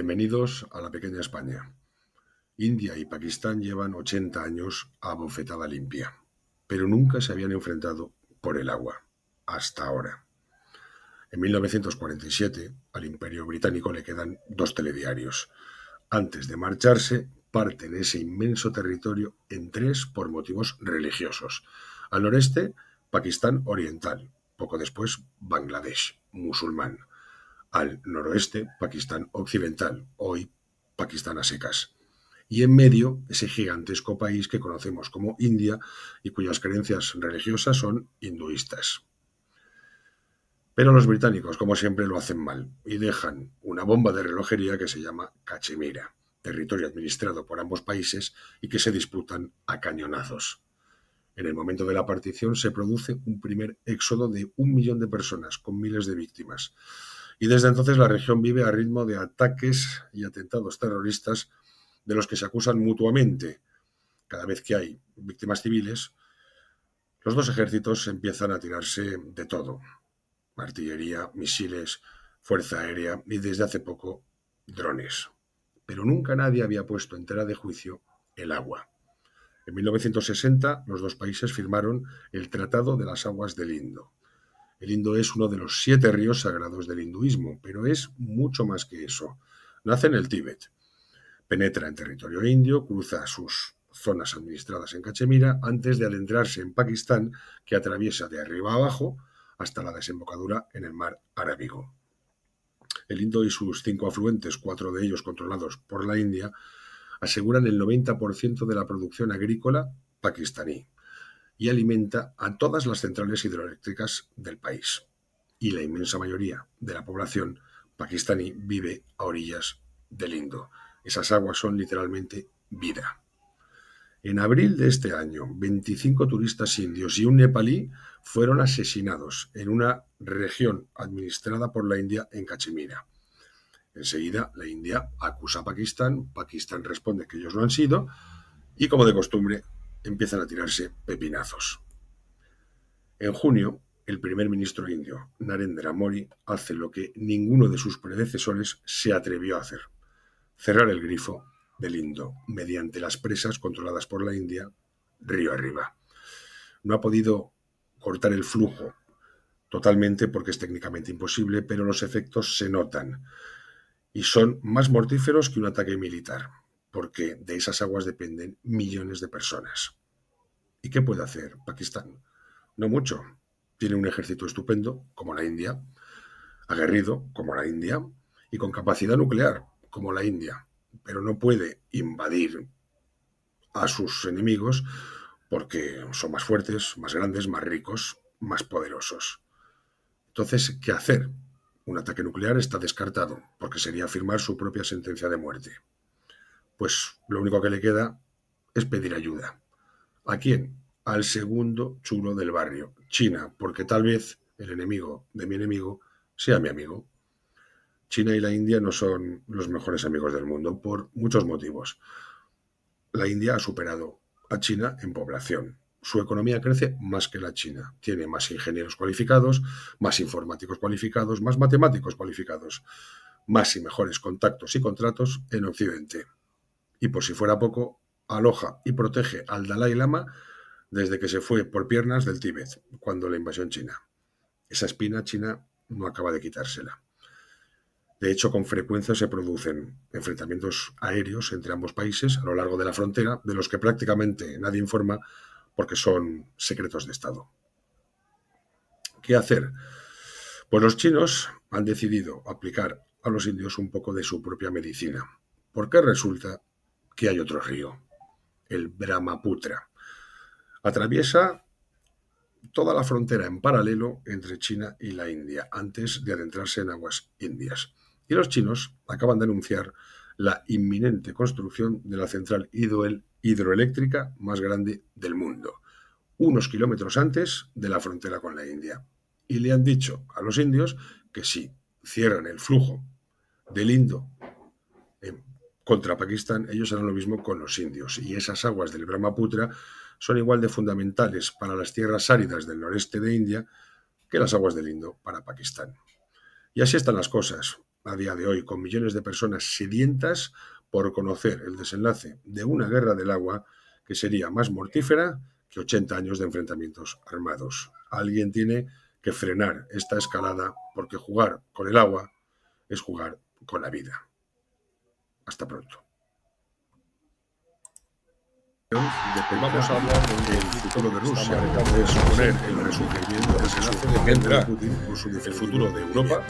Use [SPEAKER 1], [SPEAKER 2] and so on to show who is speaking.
[SPEAKER 1] Bienvenidos a la pequeña España. India y Pakistán llevan 80 años a bofetada limpia, pero nunca se habían enfrentado por el agua, hasta ahora. En 1947, al Imperio Británico le quedan 2 telediarios. Antes de marcharse, parten ese inmenso territorio en 3 por motivos religiosos. Al noreste, Pakistán oriental, poco después Bangladesh, musulmán. Al noroeste, Pakistán occidental, hoy Pakistán a secas. Y en medio, ese gigantesco país que conocemos como India y cuyas creencias religiosas son hinduistas. Pero los británicos, como siempre, lo hacen mal y dejan una bomba de relojería que se llama Cachemira, territorio administrado por ambos países y que se disputan a cañonazos. En el momento de la partición se produce un primer éxodo de 1 millón de personas, con miles de víctimas. Y desde entonces la región vive a ritmo de ataques y atentados terroristas de los que se acusan mutuamente. Cada vez que hay víctimas civiles, los 2 ejércitos empiezan a tirarse de todo. Artillería, misiles, fuerza aérea y desde hace poco drones. Pero nunca nadie había puesto en tela de juicio el agua. En 1960 los 2 países firmaron el Tratado de las Aguas del Indo. El Indo es uno de los 7 ríos sagrados del hinduismo, pero es mucho más que eso. Nace en el Tíbet, penetra en territorio indio, cruza sus zonas administradas en Cachemira antes de adentrarse en Pakistán, que atraviesa de arriba a abajo hasta la desembocadura en el mar Arábigo. El Indo y sus 5 afluentes, 4 de ellos controlados por la India, aseguran el 90% de la producción agrícola pakistaní y alimenta a todas las centrales hidroeléctricas del país. Y la inmensa mayoría de la población pakistaní vive a orillas del Indo. Esas aguas son literalmente vida. En abril de este año, 25 turistas indios y un nepalí fueron asesinados en una región administrada por la India en Cachemira. Enseguida, la India acusa a Pakistán, Pakistán responde que ellos no han sido, y como de costumbre, empiezan a tirarse pepinazos. En junio, el primer ministro indio, Narendra Modi, hace lo que ninguno de sus predecesores se atrevió a hacer: cerrar el grifo del Indo mediante las presas controladas por la India río arriba. No ha podido cortar el flujo totalmente porque es técnicamente imposible, pero los efectos se notan y son más mortíferos que un ataque militar, porque de esas aguas dependen millones de personas. ¿Y qué puede hacer Pakistán? No mucho. Tiene un ejército estupendo, como la India, aguerrido, como la India, y con capacidad nuclear, como la India, pero no puede invadir a sus enemigos porque son más fuertes, más grandes, más ricos, más poderosos. Entonces, ¿qué hacer? Un ataque nuclear está descartado, porque sería firmar su propia sentencia de muerte. Pues lo único que le queda es pedir ayuda. ¿A quién? Al segundo chulo del barrio, China, porque tal vez el enemigo de mi enemigo sea mi amigo. China y la India no son los mejores amigos del mundo por muchos motivos. La India ha superado a China en población. Su economía crece más que la China. Tiene más ingenieros cualificados, más informáticos cualificados, más matemáticos cualificados, más y mejores contactos y contratos en Occidente. Y por si fuera poco, aloja y protege al Dalai Lama desde que se fue por piernas del Tíbet, cuando la invasión china. Esa espina China no acaba de quitársela. De hecho, con frecuencia se producen enfrentamientos aéreos entre ambos países a lo largo de la frontera, de los que prácticamente nadie informa porque son secretos de Estado. ¿Qué hacer? Pues los chinos han decidido aplicar a los indios un poco de su propia medicina, porque resulta que hay otro río, el Brahmaputra. Atraviesa toda la frontera en paralelo entre China y la India, antes de adentrarse en aguas indias. Y los chinos acaban de anunciar la inminente construcción de la central hidroeléctrica más grande del mundo, unos kilómetros antes de la frontera con la India. Y le han dicho a los indios que si cierran el flujo del Indo contra Pakistán, ellos harán lo mismo con los indios. Y esas aguas del Brahmaputra son igual de fundamentales para las tierras áridas del noreste de India que las aguas del Indo para Pakistán. Y así están las cosas. a día de hoy, con millones de personas sedientas por conocer el desenlace de una guerra del agua que sería más mortífera que 80 años de enfrentamientos armados. Alguien tiene que frenar esta escalada porque jugar con el agua es jugar con la vida. Hasta pronto. Vamos a hablar del futuro de Rusia, de suponer el resurgimiento del desenlace de Putin con su el futuro de Europa